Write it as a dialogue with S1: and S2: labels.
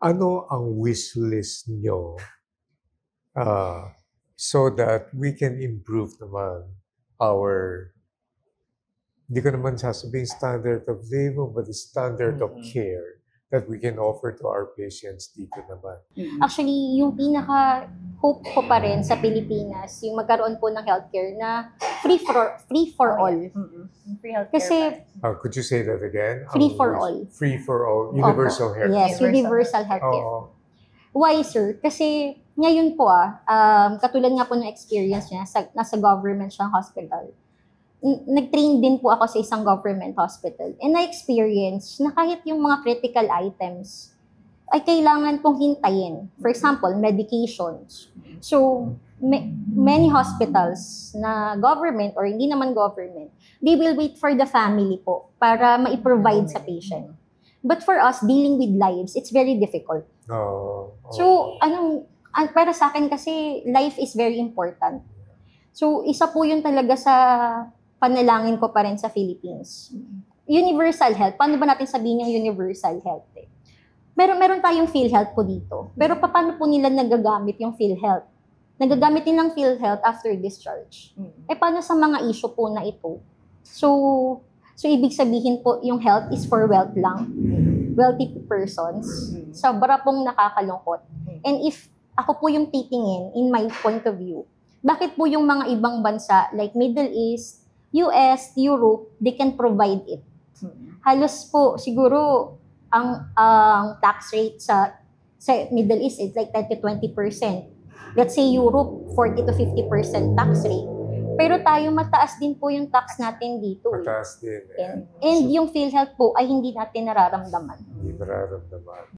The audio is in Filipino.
S1: ano ang wish list nyo so that we can improve naman our, hindi ko naman sasabihin standard of living, but the standard of care that we can offer to our patients dito naman.
S2: Actually, yung pinaka-hope ko pa rin sa Pilipinas, yung magkaroon po ng healthcare na free for all.
S3: Free healthcare.
S2: Kasi,
S1: Could you say that again?
S2: Free for all.
S1: Free for all. Universal health.
S2: yes, universal healthcare.
S1: Oo.
S2: Why, sir? Kasi ngayon po katulad nga po ng experience niya, nasa government siyang hospital. Nag-train din po ako sa isang government hospital. And na-experience na kahit yung mga critical items ay kailangan pong hintayin. For example, medications. So, many hospitals na government or hindi naman government, they will wait for the family po para ma-provide sa patient. But for us, dealing with lives, it's very difficult. So, para sa akin kasi, life is very important. So, isa po yun talaga sa panalangin ko pa rin sa Philippines. Universal health. Paano ba natin sabihin yung universal health? Meron tayong PhilHealth po dito. Pero paano po nila nagagamit yung PhilHealth? Nagagamit din ng PhilHealth after discharge. Paano sa mga issue po na ito? So ibig sabihin po, yung health is for wealth lang. Wealthy persons. Sobra pong nakakalungkot. And if ako po yung titingin, in my point of view, bakit po yung mga ibang bansa, like Middle East, US, Europe, they can provide it. Halos po, siguro, ang tax rate sa Middle East is like 10 to 20%. Let's say Europe, 40 to 50% tax rate. Pero tayo, mataas din po yung tax natin dito.
S1: Mataas din.
S2: And yung PhilHealth po ay hindi natin nararamdaman.
S1: Hindi nararamdaman.